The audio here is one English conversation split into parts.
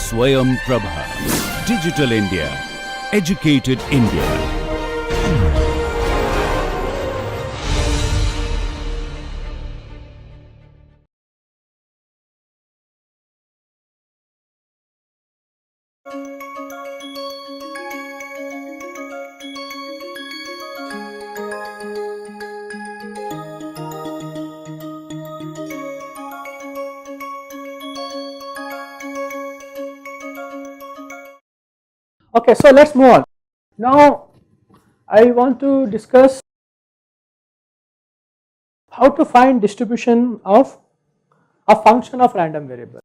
Swayam Prabha. Digital India. Educated India. Okay, so let's move on. Now I want to discuss how to find distribution of a function of random variable.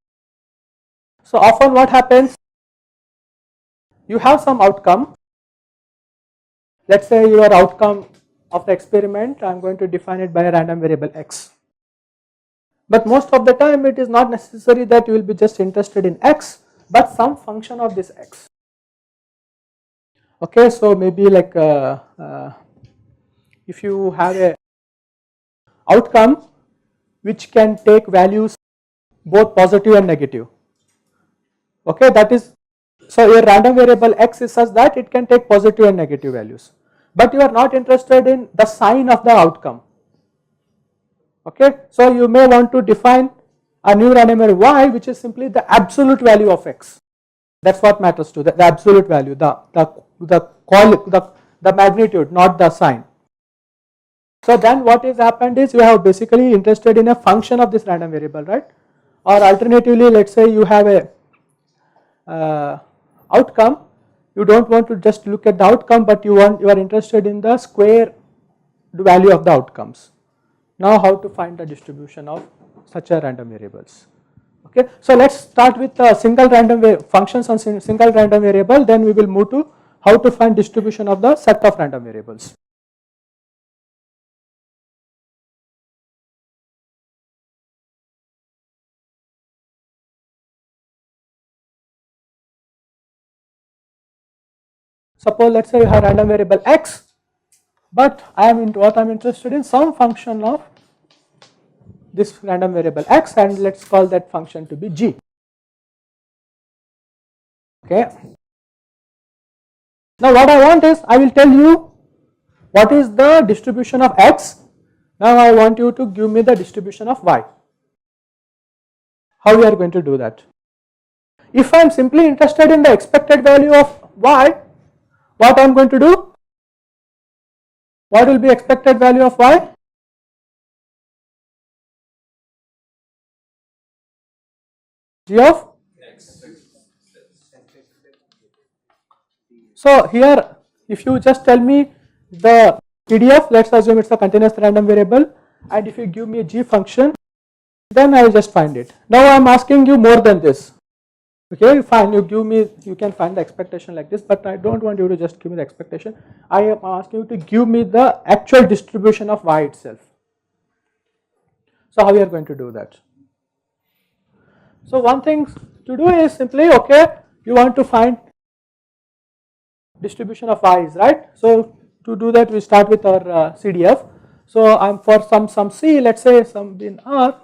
So often what happens, you have some outcome. Let's say your outcome of the experiment, I am going to define it by a random variable x. But most of the time it is not necessary that you will be just interested in x, but some function of this x. Okay, so maybe like if you have a outcome which can take values both positive and negative. Okay, that is, so your random variable x is such that it can take positive and negative values, but you are not interested in the sign of the outcome. Okay, so you may want to define a new random variable y which is simply the absolute value of x. That's what matters to the absolute value, the magnitude, not the sign. So then what is happened is you have basically interested in a function of this random variable, right? Or alternatively, let's say you have a outcome, you don't want to just look at the outcome, but you are interested in the square value of the outcomes. Now how to find the distribution of such a random variables? Okay, so let's start with single random functions on single random variable, then we will move to how to find distribution of the set of random variables. Suppose let's say you have random variable x, but what I am interested in some function of this random variable x, and let's call that function to be g. Okay. Now what I want is, I will tell you what is the distribution of x. Now I want you to give me the distribution of y. How we are going to do that? If I am simply interested in the expected value of y, what I am going to do? What will be expected value of y? G of x. So here if you just tell me the PDF, let's assume it's a continuous random variable, and if you give me a g function, then I will just find it. Now I am asking you more than this. Okay, fine, you can find the expectation like this, but I don't want you to just give me the expectation. I am asking you to give me the actual distribution of y itself. So how we are going to do that? So one thing to do is simply, okay, you want to find distribution of y's, right? So to do that we start with our CDF. So I'm for some c, let's say some in R,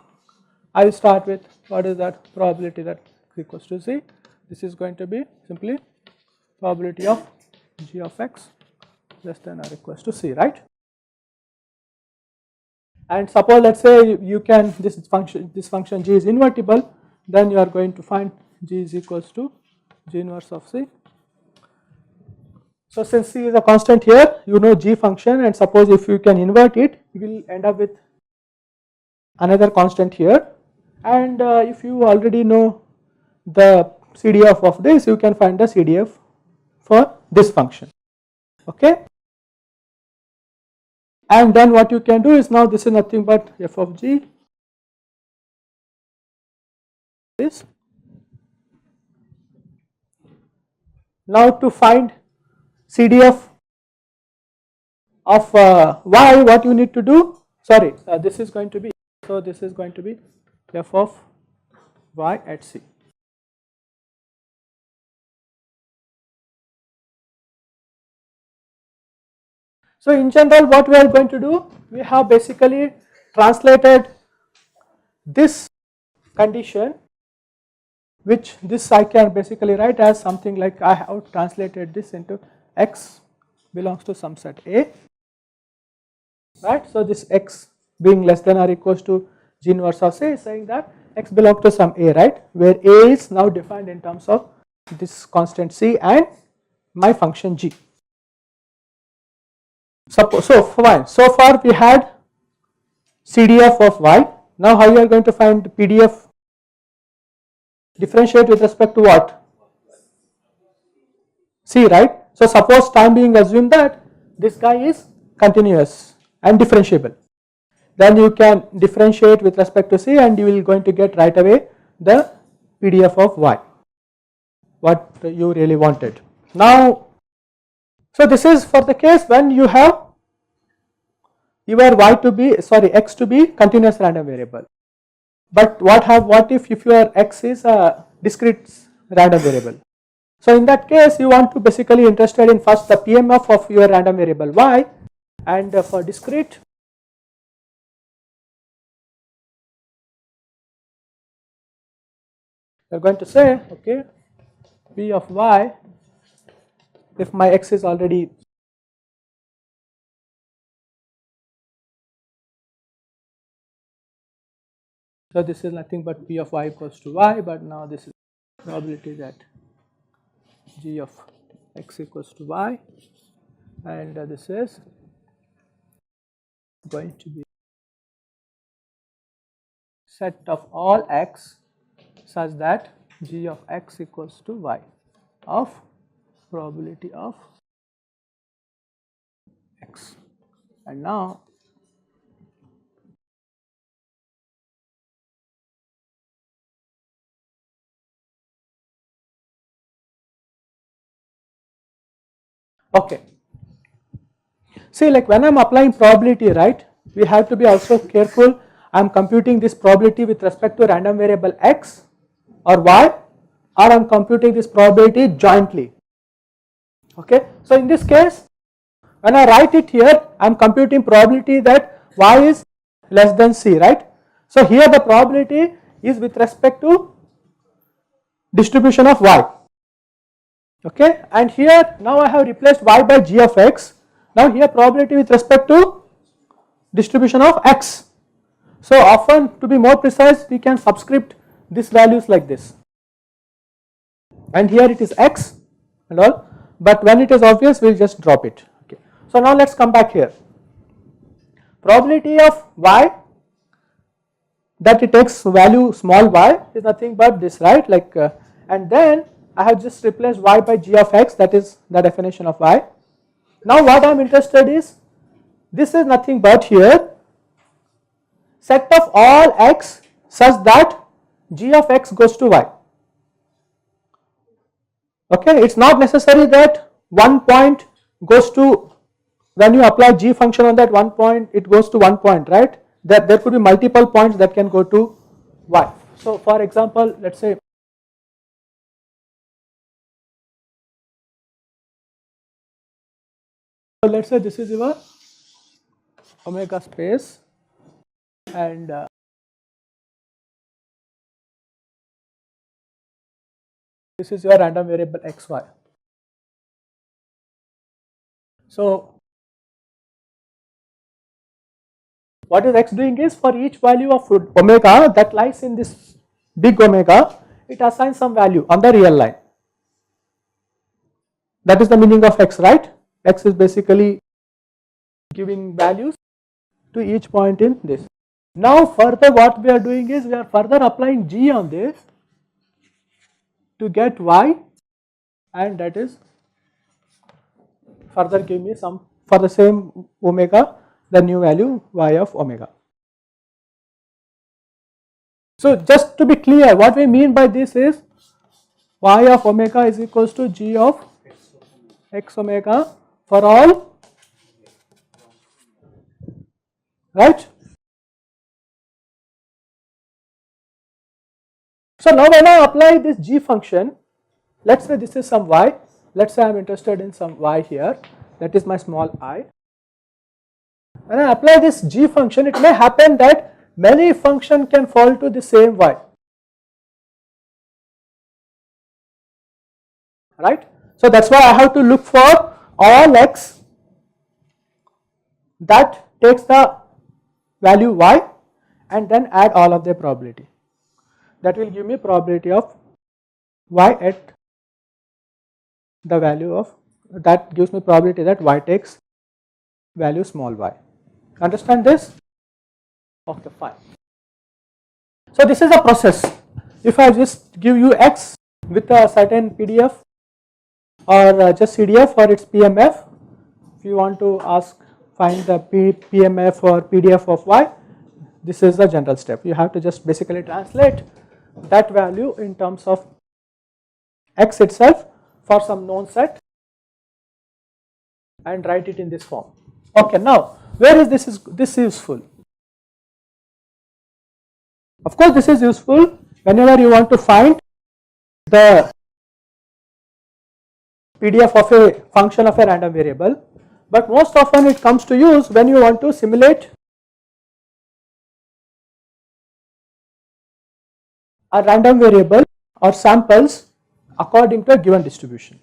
I will start with what is that probability that equals to c. This is going to be simply probability of g of x less than or equals to c, right? And suppose let's say you can, this function g is invertible, then you are going to find g is equals to g inverse of c. So since c is a constant here, you know g function, and suppose if you can invert it, you will end up with another constant here, and if you already know the CDF of this, you can find the CDF for this function. Okay, and then what you can do is, now this is nothing but f of g is. Now to find CDF of y, what you need to do, sorry, this is going to be, so this is going to be f of y at c. So in general what we are going to do, we have basically translated this condition which this I can basically write as something like I have translated this into x belongs to some set A, right. So this x being less than or equals to G inverse of C is saying that x belongs to some A, right, where A is now defined in terms of this constant C and my function G. So fine, so far we had CDF of y. Now how you are going to find PDF? Differentiate with respect to what? C, right. So suppose time being assume that this guy is continuous and differentiable, then you can differentiate with respect to C and you will going to get right away the PDF of y, what you really wanted. Now, so this is for the case when you have your x to be continuous random variable. But what if your x is a discrete random variable? So in that case you want to basically interested in first the PMF of your random variable y, and for discrete you are going to say, okay, P of y, if my x is already so this is nothing but P of y equals to y, but now this is probability that G of x equals to y, and this is going to be set of all x such that G of x equals to y of probability of x. And now okay, see, like when I am applying probability, right, we have to be also careful. I am computing this probability with respect to random variable x or y, or I am computing this probability jointly. Okay, so in this case when I write it here, I am computing probability that y is less than c, right. So here the probability is with respect to distribution of y. Okay, and here now I have replaced y by g of x. Now here probability with respect to distribution of x. So often, to be more precise, we can subscript these values like this, and here it is x and all, but when it is obvious we will just drop it. Okay. So now let us come back here. Probability of y that it takes value small y is nothing but this, right, like and then I have just replaced y by g of x, that is the definition of y. Now what I am interested is, this is nothing but here set of all x such that g of x goes to y. Okay, it is not necessary that one point goes to, when you apply g function on that one point it goes to one point, right, that there could be multiple points that can go to y. So for example, let us say this is your omega space, and this is your random variable xy. So what is x doing is, for each value of omega that lies in this big omega, it assigns some value on the real line. That is the meaning of x, right. X is basically giving values to each point in this. Now further what we are doing is, we are further applying g on this to get y, and that is further give me some, for the same omega, the new value y of omega. So just to be clear, what we mean by this is y of omega is equals to g of x omega for all, right. So now when I apply this g function, let us say this is some y, let us say I am interested in some y here, that is my small I. When I apply this g function, it may happen that many function can fall to the same y. right? So that's why I have to look for all x that takes the value y and then add all of their probability. That will give me probability of y at the value of, that gives me probability that y takes value small y. Understand this? Okay, fine. So this is a process. If I just give you x with a certain PDF or just CDF or its PMF, if you want to ask find the PMF or PDF of y, this is the general step. You have to just basically translate that value in terms of x itself for some known set and write it in this form. Okay, now where is this useful? Of course, this is useful whenever you want to find the PDF of a function of a random variable, but most often it comes to use when you want to simulate a random variable or samples according to a given distribution.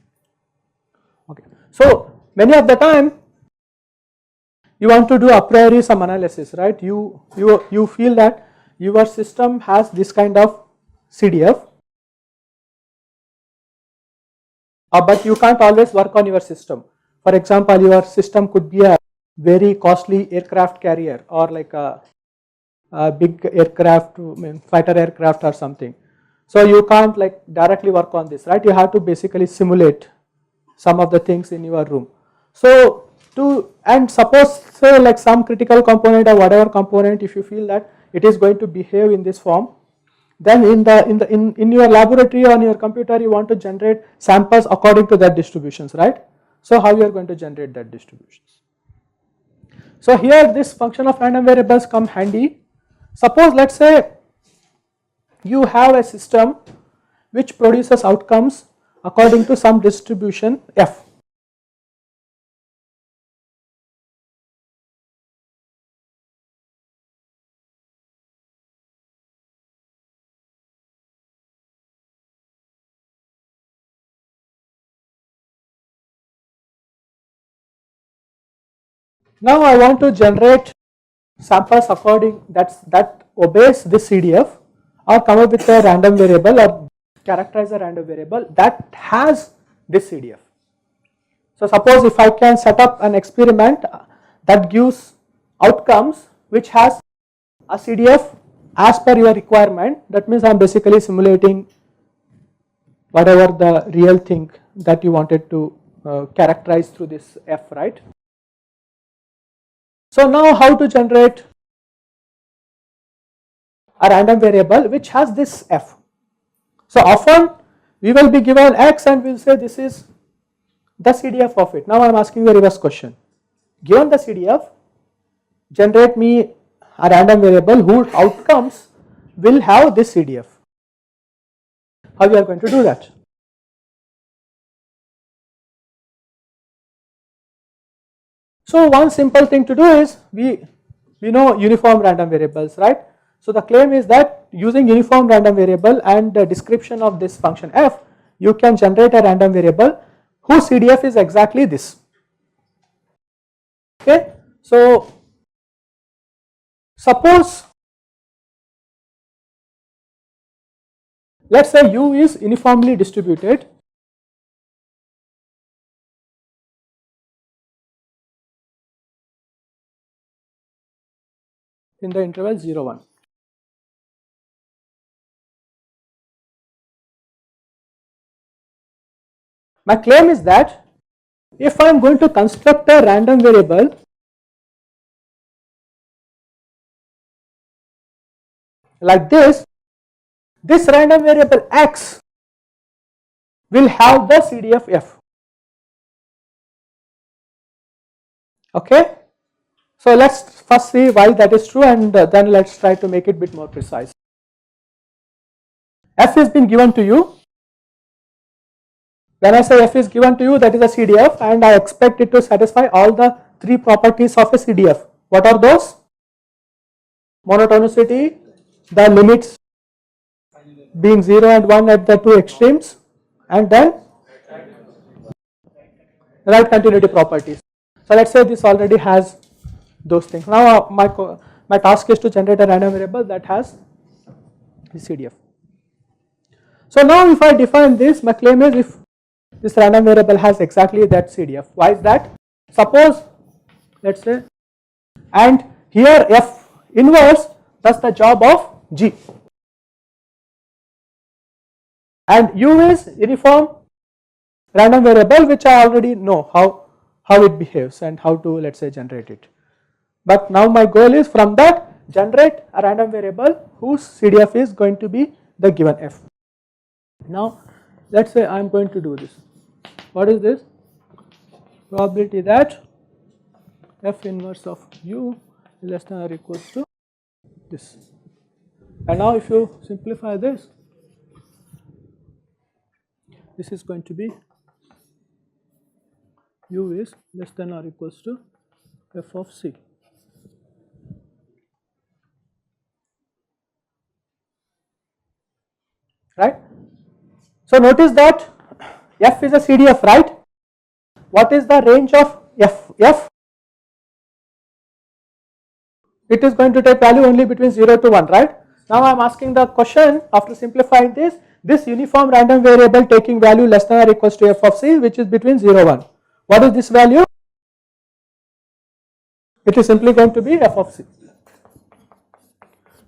Okay. So many of the time you want to do a priori some analysis, right? You feel that your system has this kind of CDF, but you can't always work on your system. For example, your system could be a very costly aircraft carrier or like a big aircraft, fighter aircraft or something. So you can't like directly work on this, right? You have to basically simulate some of the things in your room. So and suppose say like some critical component or whatever component, if you feel that it is going to behave in this form, then in your laboratory on your computer you want to generate samples according to that distributions, right? So how you are going to generate that distributions? So here this function of random variables come handy. Suppose let's say you have a system which produces outcomes according to some distribution f. Now I want to generate samples according that obeys this CDF or come up with a random variable or characterize a random variable that has this CDF. So suppose if I can set up an experiment that gives outcomes which has a CDF as per your requirement, that means I am basically simulating whatever the real thing that you wanted to characterize through this F, right? So now how to generate a random variable which has this F? So often we will be given X and we will say this is the CDF of it. Now I am asking the reverse question. Given the CDF, generate me a random variable whose outcomes will have this CDF. How we are going to do that? So one simple thing to do is we know uniform random variables, right? So the claim is that using uniform random variable and the description of this function f, you can generate a random variable whose CDF is exactly this. Okay, so suppose let's say u is uniformly distributed in the interval 0, 1. My claim is that if I am going to construct a random variable like this random variable x will have the CDF f. Okay, so let's first see why that is true and then let's try to make it a bit more precise. F has been given to you. When I say f is given to you, that is a CDF and I expect it to satisfy all the 3 properties of a CDF. What are those? Monotonicity, the limits being 0 and 1 at the 2 extremes, and then right continuity properties. So let's say this already has those things. Now my task is to generate a random variable that has the CDF. So now if I define this, my claim is if this random variable has exactly that CDF. Why is that? Suppose let's say, and here F inverse does the job of G, and U is uniform random variable which I already know how it behaves and how to, let's say, generate it. But now my goal is from that generate a random variable whose CDF is going to be the given F. Now let's say I am going to do this. What is this? Probability that F inverse of U is less than or equals to this. And now if you simplify this, this is going to be U is less than or equals to F of C. Right? So notice that F is a CDF, right? What is the range of F? F, it is going to take value only between 0 to 1, right? Now I am asking the question after simplifying this uniform random variable taking value less than or equals to F of C, which is between 0 and 1. What is this value? It is simply going to be F of C.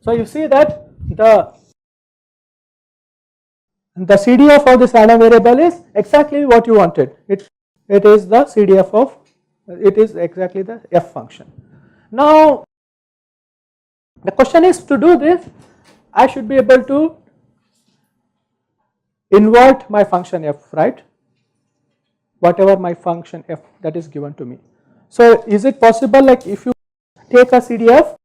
So you see that the CDF of this random variable is exactly what you wanted. It is the CDF of, it is exactly the F function. Now the question is, to do this I should be able to invert my function F, right? Whatever my function F that is given to me. So is it possible, like if you take a CDF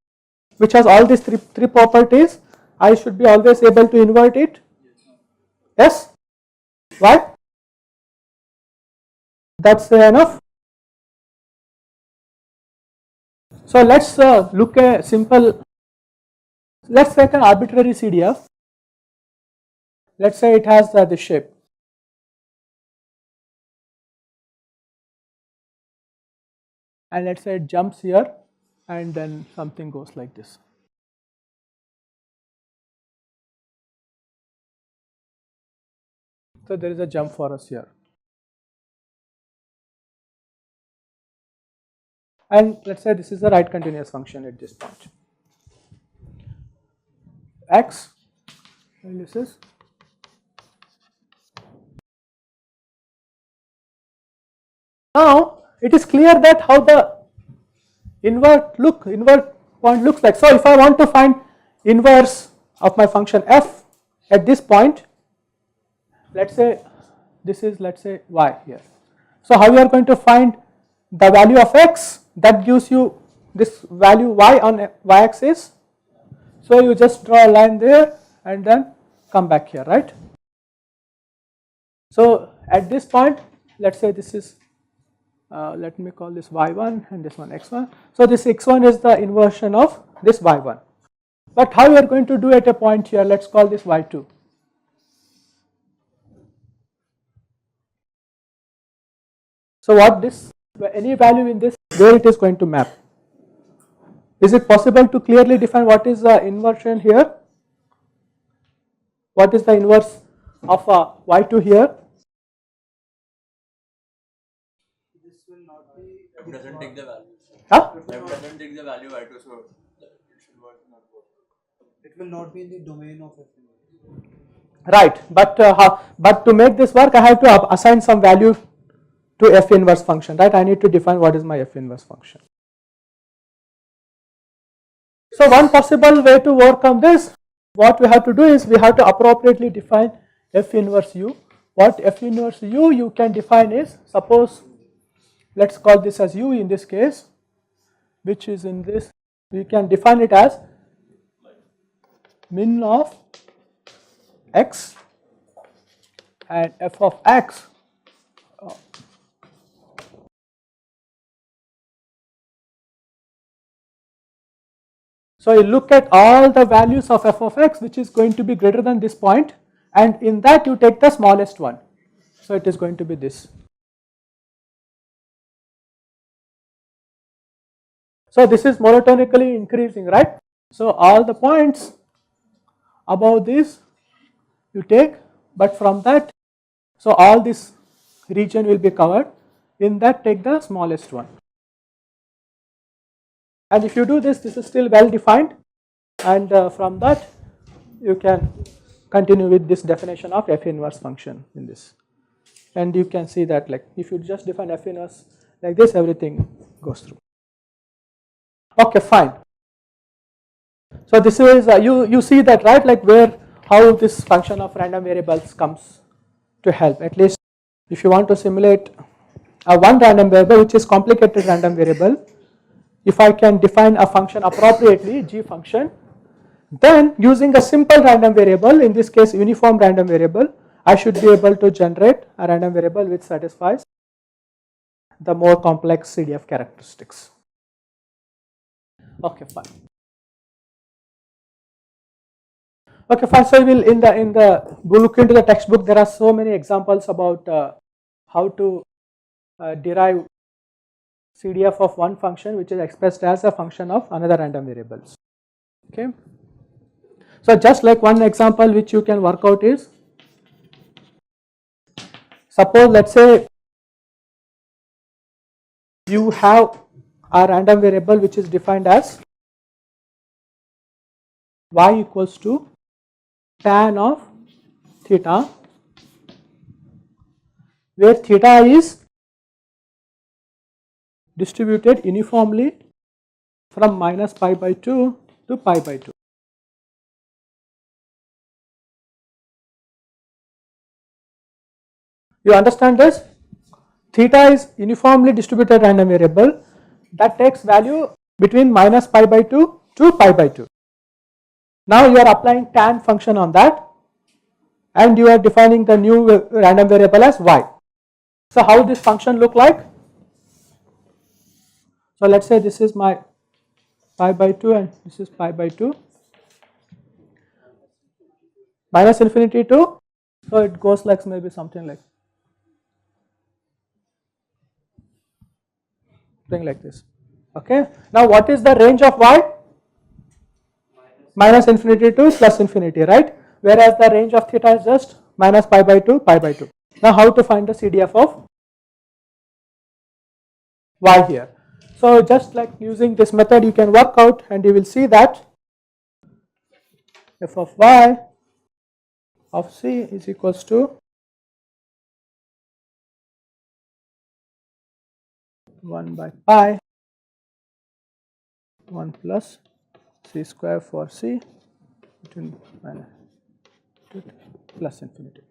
which has all these three properties, I should be always able to invert it? Yes? Why? That's enough. So let's look at a simple, let's take an arbitrary CDF. Let's say it has this shape. And let's say it jumps here and then something goes like this. So there is a jump for us here. And let's say this is the right continuous function at this point. X, and this is now it is clear that how the invert point looks like. So if I want to find inverse of my function F at this point, let's say this is, let's say, y here. So how you are going to find the value of x that gives you this value y on y-axis? So you just draw a line there and then come back here, right? So at this point, let's say this is, let me call this y1 and this one x1. So this x1 is the inversion of this y1. But how you are going to do at a point here, let's call this y2. So what this, any value in this, where it is going to map? Is it possible to clearly define what is the inversion here? What is the inverse of y2 here? This will not be. F doesn't take the value. Huh? F doesn't take the value y2, so it should not work. It will not be in the domain of F. Right, but to make this work, I have to assign some value to F inverse function, right? I need to define what is my F inverse function. So one possible way to work on this, what we have to do is we have to appropriately define F inverse U. What F inverse U you can define is, suppose let's call this as U in this case, which is in this, we can define it as min of x and f of x so you look at all the values of f of x which is going to be greater than this point, and in that you take the smallest one, so it is going to be this. So this is monotonically increasing, right? So all the points above this you take, but from that, so all this region will be covered. In that, take the smallest one. And if you do this, this is still well defined, and from that you can continue with this definition of F inverse function in this. And you can see that, like, if you just define F inverse like this, everything goes through. Okay, fine. So this is you see that, right, like where how this function of random variables comes to help. At least if you want to simulate a one random variable which is complicated random variable, if I can define a function appropriately, g function, then using a simple random variable, in this case uniform random variable, I should be able to generate a random variable which satisfies the more complex CDF characteristics. Okay, fine. Okay, fine. So we'll we'll look into the textbook. There are so many examples about how to derive CDF of one function which is expressed as a function of another random variables. Okay. So just like one example which you can work out is, suppose let's say you have a random variable which is defined as y equals to tan of theta, where theta is distributed uniformly from minus pi by 2 to pi by 2. You understand this? Theta is uniformly distributed random variable that takes value between minus pi by 2 to pi by 2. Now you are applying tan function on that, and you are defining the new random variable as y. So how this function look like? So let's say this is my pi by 2 and this is pi by 2, minus infinity to, so it goes like maybe something like this. Okay. Now what is the range of y? Minus infinity to plus infinity, right? Whereas the range of theta is just minus pi by 2, pi by 2. Now how to find the CDF of y here? So just like using this method you can work out, and you will see that f of y of c is equals to 1 by pi 1 plus c square for c between minus 2 plus infinity.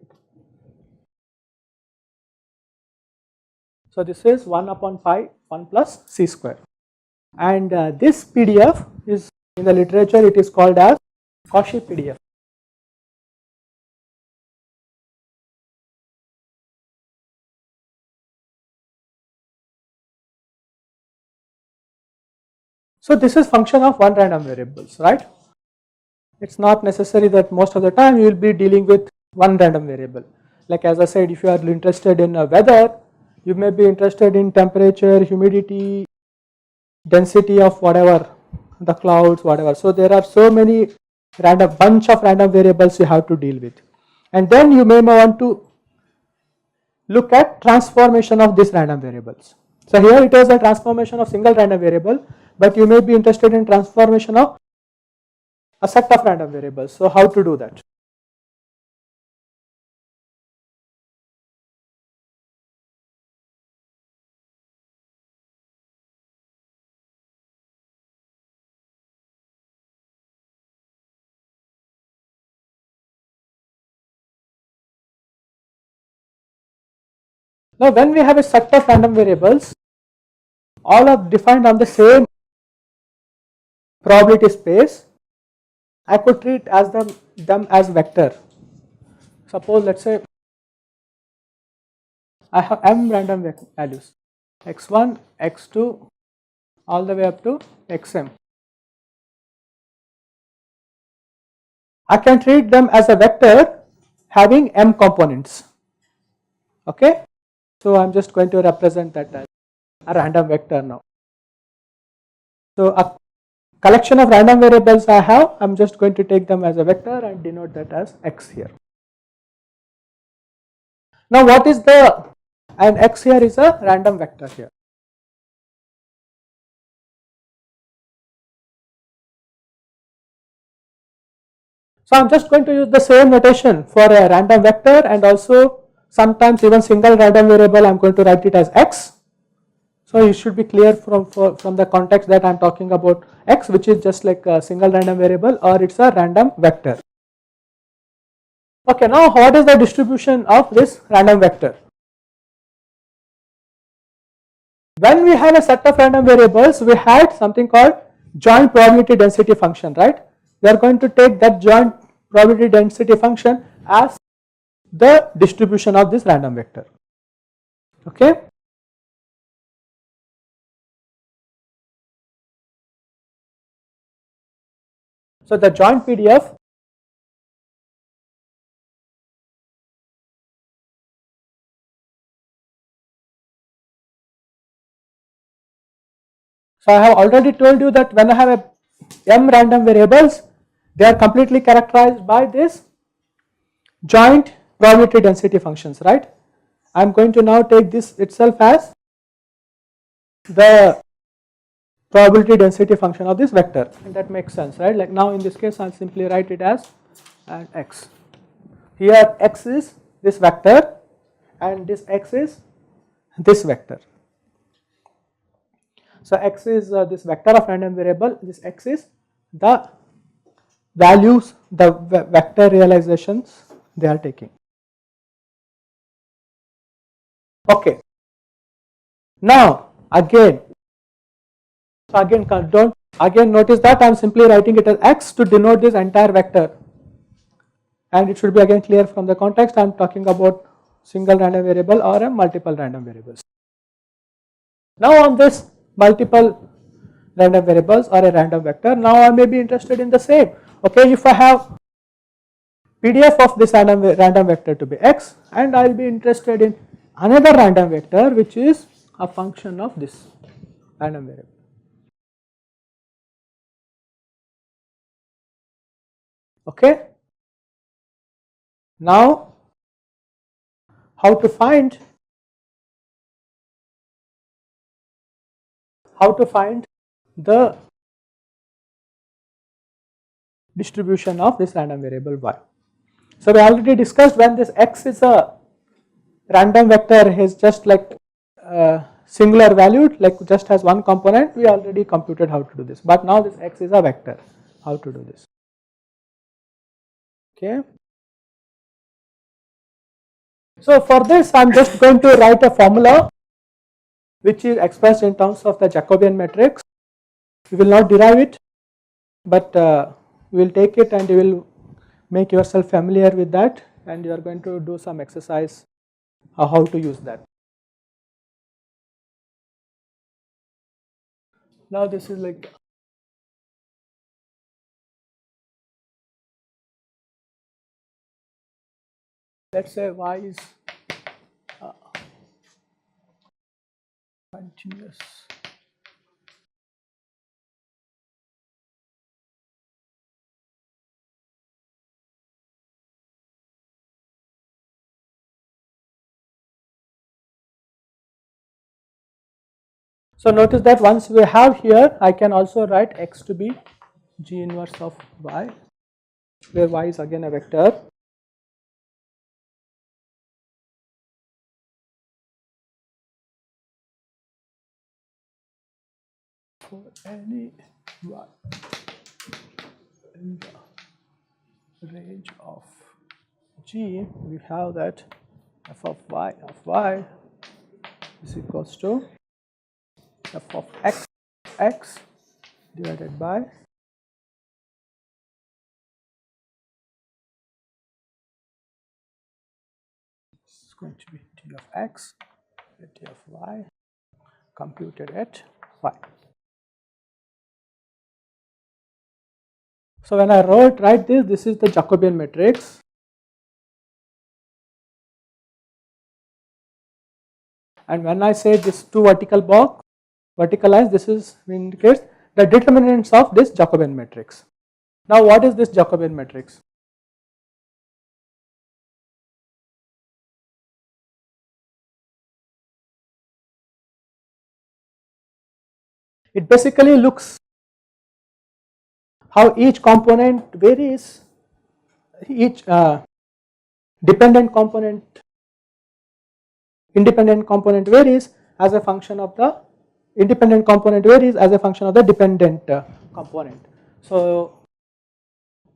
So this is 1 upon pi 1 plus c square, and this PDF is, in the literature it is called as Cauchy PDF. So this is function of one random variables, right? It's not necessary that most of the time you will be dealing with one random variable. Like as I said, if you are interested in weather, you may be interested in temperature, humidity, density of whatever, the clouds, whatever. So there are so many bunch of random variables you have to deal with. And then you may want to look at transformation of these random variables. So here it is a transformation of single random variable, but you may be interested in transformation of a set of random variables. So how to do that? Now when we have a set of random variables, all are defined on the same probability space, I could treat as them as vector. Suppose let's say I have m random values, x1, x2, all the way up to xm. I can treat them as a vector having m components. Okay, so I'm just going to represent that as a random vector now. So a collection of random variables I have, I am just going to take them as a vector and denote that as x here. Now what is the, and x here is a random vector here. So I am just going to use the same notation for a random vector, and also sometimes even single random variable I am going to write it as x. So you should be clear from the context that I am talking about x, which is just like a single random variable, or it is a random vector. Okay, now what is the distribution of this random vector? When we have a set of random variables, we had something called joint probability density function, right? We are going to take that joint probability density function as the distribution of this random vector. Okay. So the joint PDF, so I have already told you that when I have a m random variables, they are completely characterized by this joint probability density functions, right? I am going to now take this itself as the probability density function of this vector, and that makes sense, right? Like now in this case I will simply write it as x. Here x is this vector and this x is this vector. So x is this vector of random variable, this x is the values, the vector realizations they are taking. Okay. Now again, so again notice that I am simply writing it as x to denote this entire vector, and it should be again clear from the context I am talking about single random variable or a multiple random variables. Now on this multiple random variables or a random vector, now I may be interested in the same. Okay, if I have PDF of this random vector to be x, and I will be interested in another random vector which is a function of this random variable. Okay. Now how to find the distribution of this random variable y. So we already discussed when this x is a random vector is just like singular valued, like just has one component, we already computed how to do this, but now this x is a vector, how to do this. Okay. So for this I am just going to write a formula which is expressed in terms of the Jacobian matrix. We will not derive it, but we will take it and you will make yourself familiar with that, and you are going to do some exercise how to use that. Now this is like let us say y is continuous. So notice that once we have here, I can also write x to be g inverse of y, where y is again a vector. For any y in the range of g, we have that f of y is equals to f of x divided by it's going to be t of x t of y computed at y. So when I write this is the Jacobian matrix, and when I say this two vertical box, vertical lines, this is indicates the determinants of this Jacobian matrix. Now what is this Jacobian matrix? It basically looks how each component varies, each independent component varies as a function of the independent component varies as a function of the dependent component. So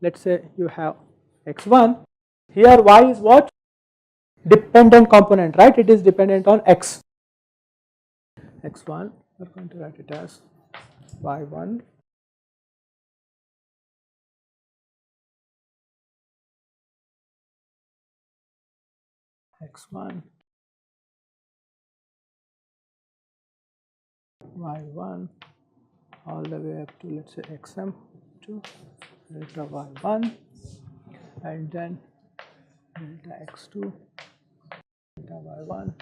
let's say you have x1, here y is what? Dependent component, right? It is dependent on x. x1, we are going to write it as y1 x1 y1 all the way up to, let's say, xm2 delta y1 and then delta x2 delta y1.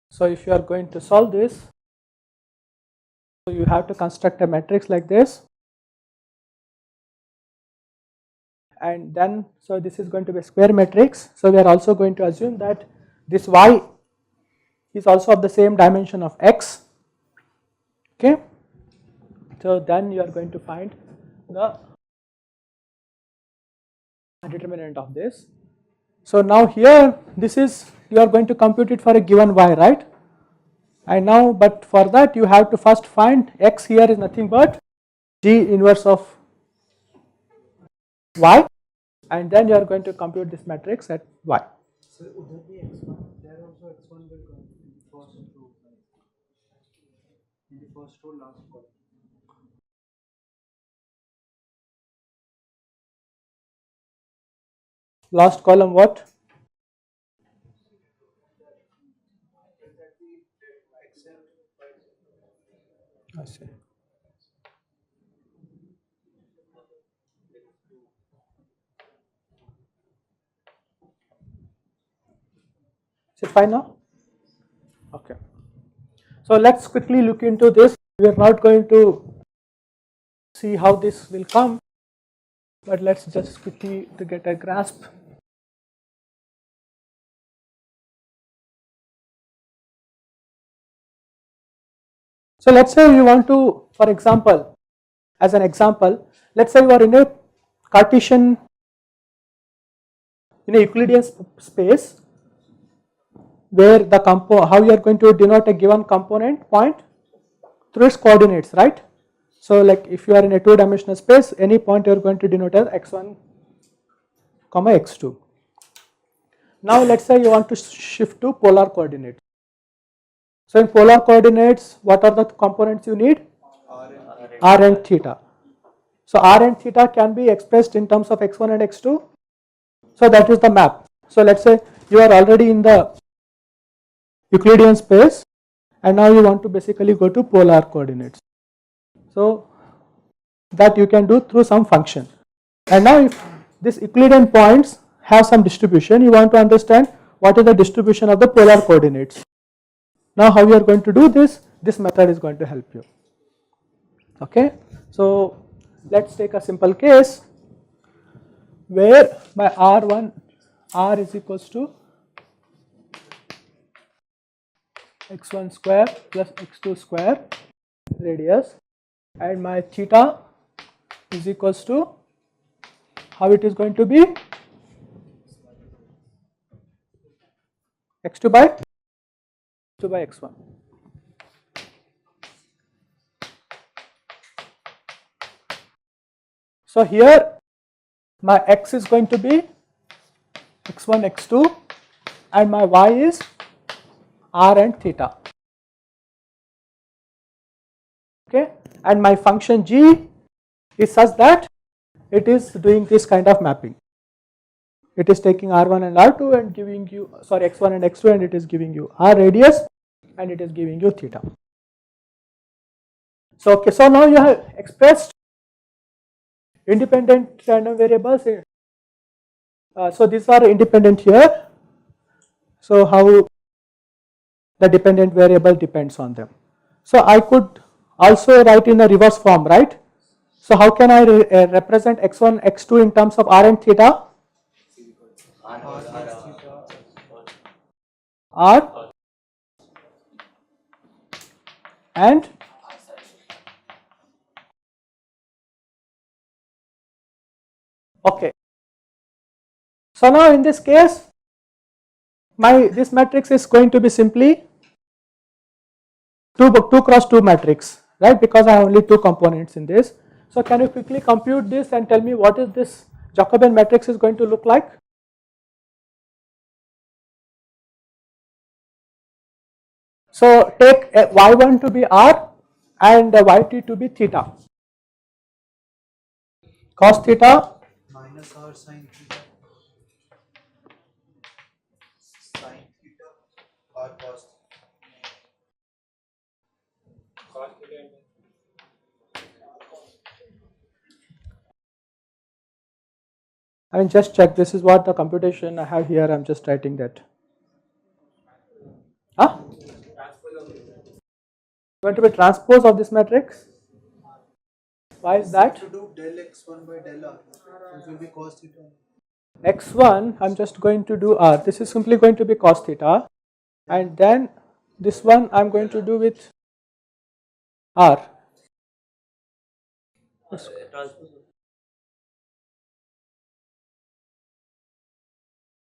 So if you are going to solve this, so you have to construct a matrix like this, and then so this is going to be a square matrix. So we are also going to assume that this y is also of the same dimension of x. Okay, so then you are going to find the determinant of this. So now here this is, you are going to compute it for a given y, right? And now, but for that you have to first find x here is nothing but g inverse of y, and then you are going to compute this matrix at y. So would that be x1? There also x1 will come in the first row, right? In the first row, last column. Last column what? I see. Is it fine now? Okay. So let's quickly look into this. We are not going to see how this will come, but let's just quickly to get a grasp. So let's say you want to, for example, as an example, let's say you are in a Cartesian, in a Euclidean space, where the how you are going to denote a given component point through its coordinates, right? So like if you are in a two-dimensional space, any point you are going to denote as x1 comma x2. Now let's say you want to shift to polar coordinates. So in polar coordinates, what are the components you need? R and theta. So r and theta can be expressed in terms of x1 and x2. So that is the map. So let's say you are already in the Euclidean space and now you want to basically go to polar coordinates. So that you can do through some function. And now if these Euclidean points have some distribution, you want to understand what is the distribution of the polar coordinates. Now how you are going to do this? This method is going to help you. Okay, so let's take a simple case where my r is equals to x1 square plus x2 square radius, and my theta is equals to, how it is going to be? x2 by x1. So here my x is going to be x1, x2 and my y is r and theta. Okay, and my function g is such that it is doing this kind of mapping. It is taking r1 and r2 and giving you, sorry, x1 and x2, and it is giving you r radius and it is giving you theta. So okay, so now you have expressed independent random variables. So these are independent here. So how the dependent variable depends on them. So I could also write in a reverse form, right? So how can I represent x1, x2 in terms of r and theta? R and okay. So now in this case, this matrix is going to be simply 2 cross 2 matrix, right? Because I have only 2 components in this. So can you quickly compute this and tell me what is this Jacobian matrix is going to look like? So take y1 to be r and yt to be theta. Cos theta minus r sin theta. Sin theta or cos theta. I mean, just check, this is what the computation I have here, I am just writing that. Huh? Going to be transpose of this matrix. Why is that? To do del x1 by del r, it will be cos theta. x1 I am just going to do r, this is simply going to be cos theta, and then this one I am going to do with r.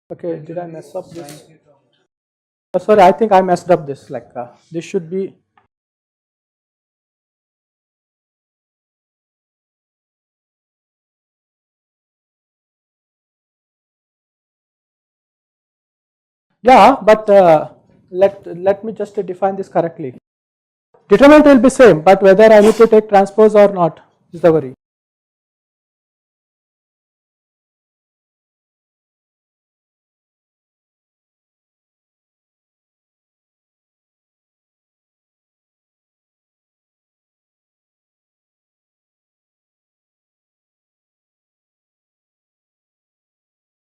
Okay, did I mess up this? Oh, sorry, I think I messed up this, like this should be, yeah, but let me just define this correctly. Determinant will be same, but whether I need to take transpose or not is the worry.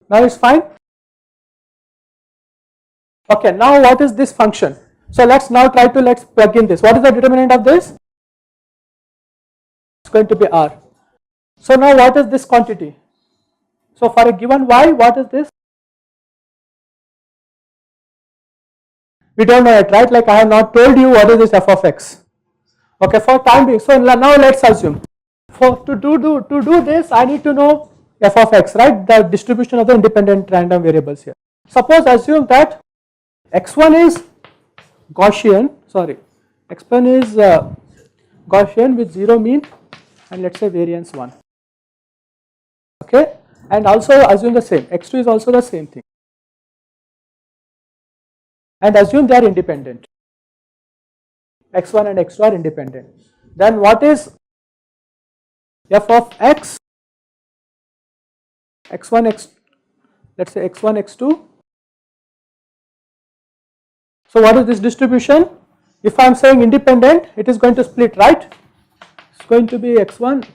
Now it's fine. Okay, now what is this function? So let's now try to let's plug in this. What is the determinant of this? It's going to be r. So now what is this quantity? So for a given y, what is this? We don't know it, right? Like I have not told you what is this f of x. Okay, for time being. So now let's assume to do this, I need to know f of x, right? The distribution of the independent random variables here. Suppose assume that x1 is Gaussian, sorry, x1 is Gaussian with 0 mean and let's say variance 1. Okay, and also assume the same, x2 is also the same thing, and assume they are independent, x1 and x2 are independent. Then what is f of x, x1, let's say x1, x2. So what is this distribution? If I am saying independent, it is going to split, right? It's going to be x1,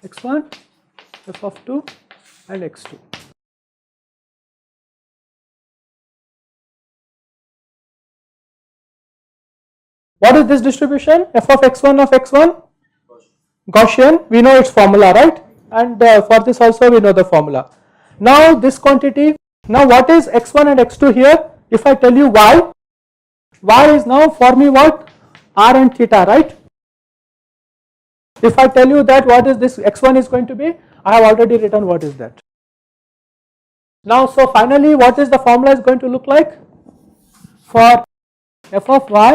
f of 2 and x2. What is this distribution? F of x1 Gaussian, we know its formula, right? And for this also we know the formula. Now this quantity, now what is x1 and x2 here? If I tell you y is now for me what? R and theta, right? If I tell you that what is this x1 is going to be, I have already written what is that. Now so finally what is the formula is going to look like? for f of y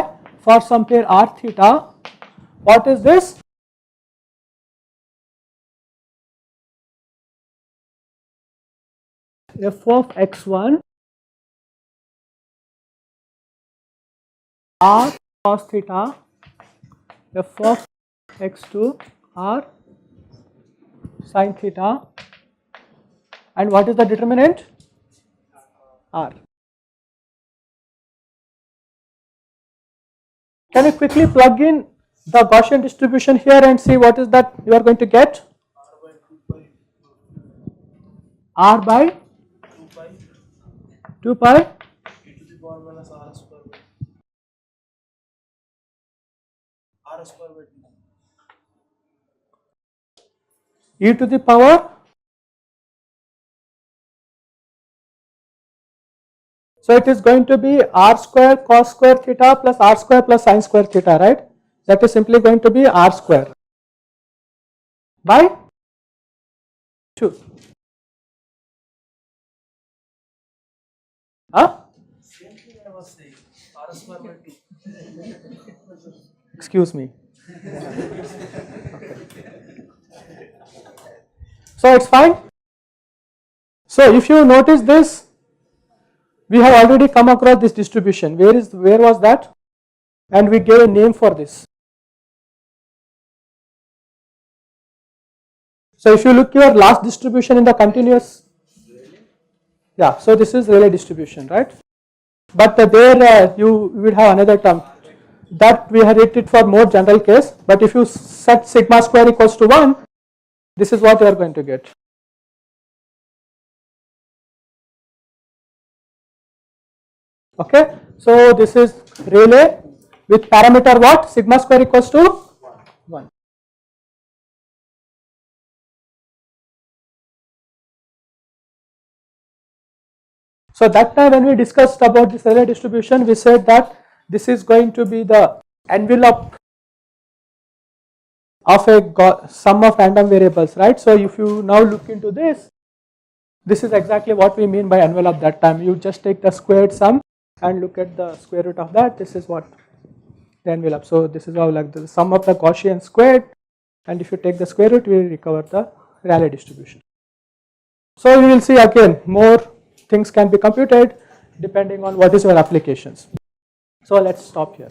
for some pair r theta, what is this? F of x1 r cos theta, f of x2 r sin theta, and what is the determinant? R. Can you quickly plug in the Gaussian distribution here and see what is that you are going to get? R by 2 pi e to the power minus r square by r square by 2. e to the power. So it is going to be r square cos square theta plus r square plus sin square theta, right? That is simply going to be r square by 2. Huh? Same thing I was saying, r square by 2. Excuse me. So it's fine. So if you notice this, we have already come across this distribution. Where was that? And we gave a name for this. So if you look your last distribution in the continuous, yeah, so this is Rayleigh distribution, right? But there you will have another term that we had it for more general case, but if you set sigma square equals to 1, this is what you are going to get. Okay, so this is Rayleigh with parameter what? Sigma square equals to 1. So that time when we discussed about this Rayleigh distribution, we said that this is going to be the envelope of a sum of random variables, right? So if you now look into this, this is exactly what we mean by envelope that time. You just take the squared sum and look at the square root of that. This is what the envelope. So this is how like the sum of the Gaussian squared, and if you take the square root, we recover the Rayleigh distribution. So you will see again more things can be computed depending on what is your applications. So let's stop here.